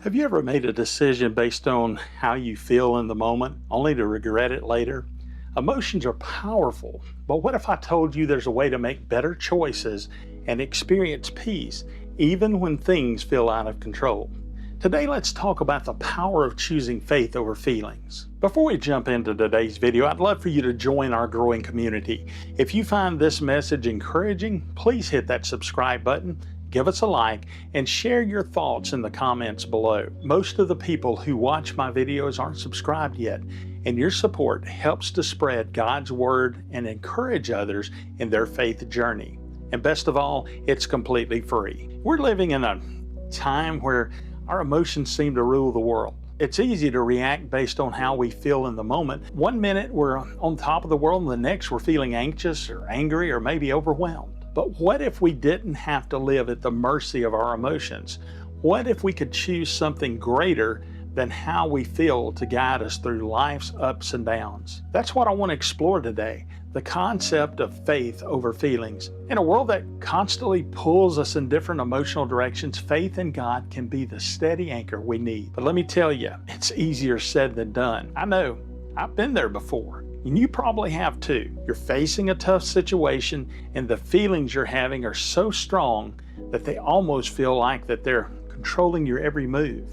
Have you ever made a decision based on how you feel in the moment, only to regret it later? Emotions are powerful, but what if I told you there's a way to make better choices and experience peace, even when things feel out of control? Today, let's talk about the power of choosing faith over feelings. Before we jump into today's video, I'd love for you to join our growing community. If you find this message encouraging, please hit that subscribe button, give us a like, and share your thoughts in the comments below. Most of the people who watch my videos aren't subscribed yet, and your support helps to spread God's Word and encourage others in their faith journey. And best of all, it's completely free. We're living in a time where our emotions seem to rule the world. It's easy to react based on how we feel in the moment. One minute we're on top of the world, and the next we're feeling anxious or angry or maybe overwhelmed. But what if we didn't have to live at the mercy of our emotions? What if we could choose something greater than how we feel to guide us through life's ups and downs? That's what I want to explore today, the concept of faith over feelings. In a world that constantly pulls us in different emotional directions, faith in God can be the steady anchor we need. But let me tell you, it's easier said than done. I know, I've been there before. And you probably have too. You're facing a tough situation and the feelings you're having are so strong that they almost feel like that they're controlling your every move.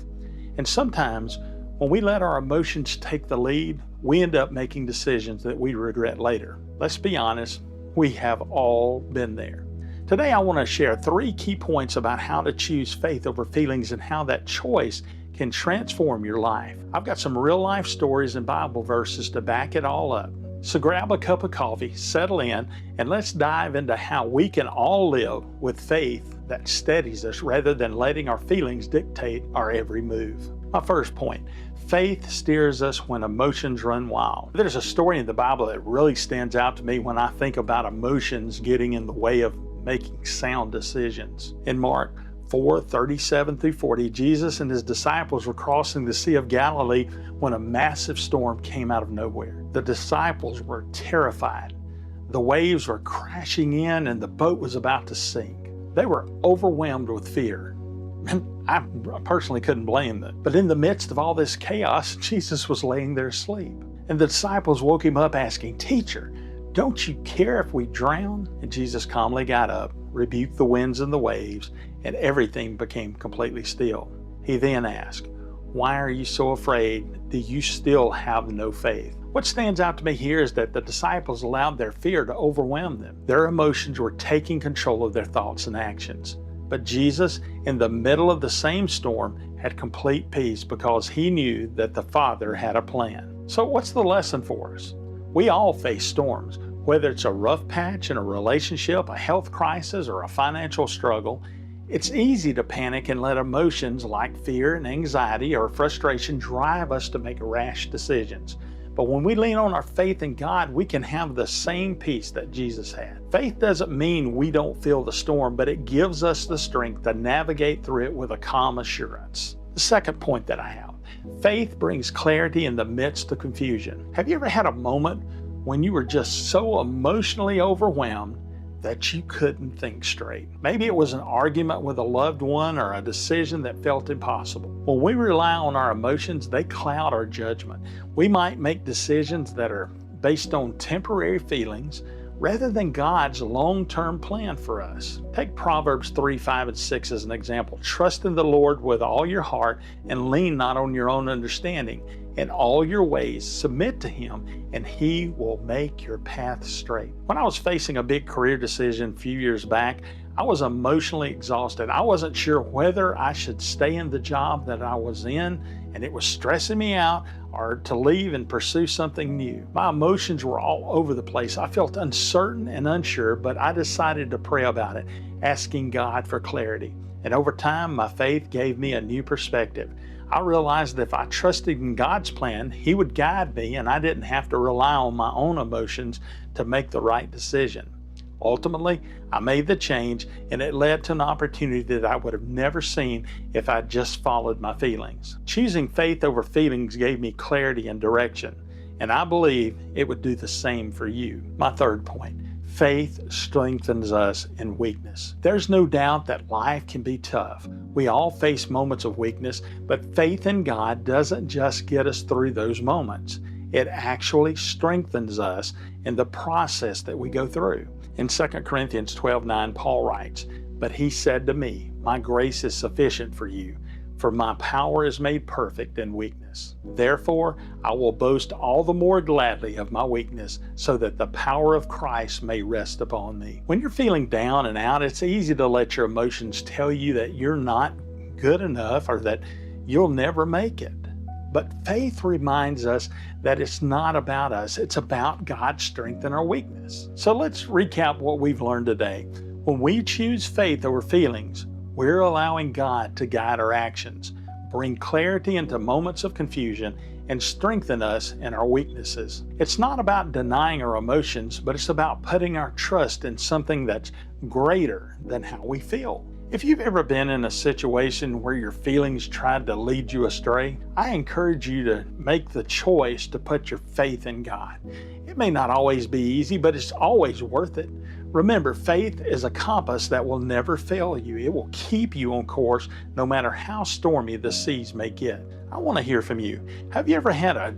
And sometimes when we let our emotions take the lead, we end up making decisions that we regret later. Let's be honest, we have all been there. Today I want to share 3 key points about how to choose faith over feelings and how that choice can transform your life. I've got some real life stories and Bible verses to back it all up. So grab a cup of coffee, settle in, and let's dive into how we can all live with faith that steadies us rather than letting our feelings dictate our every move. My first point, faith steers us when emotions run wild. There's a story in the Bible that really stands out to me when I think about emotions getting in the way of making sound decisions. In Mark 4:37 through 40, Jesus and his disciples were crossing the Sea of Galilee when a massive storm came out of nowhere. The disciples were terrified. The waves were crashing in and the boat was about to sink. They were overwhelmed with fear. And I personally couldn't blame them. But in the midst of all this chaos, Jesus was laying there asleep. And the disciples woke him up asking, "Teacher, don't you care if we drown?" And Jesus calmly got up, rebuked the winds and the waves, and everything became completely still. He then asked, "Why are you so afraid? Do you still have no faith?" What stands out to me here is that the disciples allowed their fear to overwhelm them. Their emotions were taking control of their thoughts and actions. But Jesus, in the middle of the same storm, had complete peace because he knew that the Father had a plan. So what's the lesson for us? We all face storms. Whether it's a rough patch in a relationship, a health crisis, or a financial struggle, it's easy to panic and let emotions like fear and anxiety or frustration drive us to make rash decisions. But when we lean on our faith in God, we can have the same peace that Jesus had. Faith doesn't mean we don't feel the storm, but it gives us the strength to navigate through it with a calm assurance. The second point that I have, faith brings clarity in the midst of confusion. Have you ever had a moment when you were just so emotionally overwhelmed that you couldn't think straight? Maybe it was an argument with a loved one or a decision that felt impossible. When we rely on our emotions, they cloud our judgment. We might make decisions that are based on temporary feelings rather than God's long-term plan for us. Take Proverbs 3:5-6 as an example. Trust in the Lord with all your heart and lean not on your own understanding. In all your ways, submit to him, and he will make your path straight. When I was facing a big career decision a few years back, I was emotionally exhausted. I wasn't sure whether I should stay in the job that I was in, and it was stressing me out, or to leave and pursue something new. My emotions were all over the place. I felt uncertain and unsure, but I decided to pray about it, asking God for clarity. And over time, my faith gave me a new perspective. I realized that if I trusted in God's plan, he would guide me and I didn't have to rely on my own emotions to make the right decision. Ultimately, I made the change and it led to an opportunity that I would have never seen if I just followed my feelings. Choosing faith over feelings gave me clarity and direction, and I believe it would do the same for you. My third point, Faith strengthens us in weakness. There's no doubt that life can be tough. We all face moments of weakness, but faith in God doesn't just get us through those moments. It actually strengthens us in the process that we go through. In 2 Corinthians 12:9, Paul writes, "But he said to me, my grace is sufficient for you, for my power is made perfect in weakness. Therefore, I will boast all the more gladly of my weakness, so that the power of Christ may rest upon me." When you're feeling down and out, it's easy to let your emotions tell you that you're not good enough or that you'll never make it. But faith reminds us that it's not about us, it's about God's strength in our weakness. So let's recap what we've learned today. When we choose faith over feelings, we're allowing God to guide our actions, bring clarity into moments of confusion, and strengthen us in our weaknesses. It's not about denying our emotions, but it's about putting our trust in something that's greater than how we feel. If you've ever been in a situation where your feelings tried to lead you astray, I encourage you to make the choice to put your faith in God. It may not always be easy, but it's always worth it. Remember, faith is a compass that will never fail you. It will keep you on course no matter how stormy the seas may get. I want to hear from you. Have you ever had a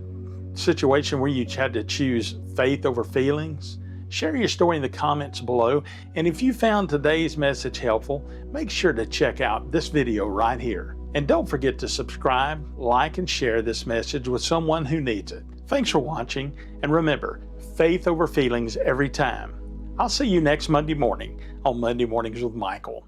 situation where you had to choose faith over feelings? Share your story in the comments below, and if you found today's message helpful, make sure to check out this video right here. And don't forget to subscribe, like, and share this message with someone who needs it. Thanks for watching, and remember, faith over feelings every time. I'll see you next Monday morning on Monday Mornings with Michael.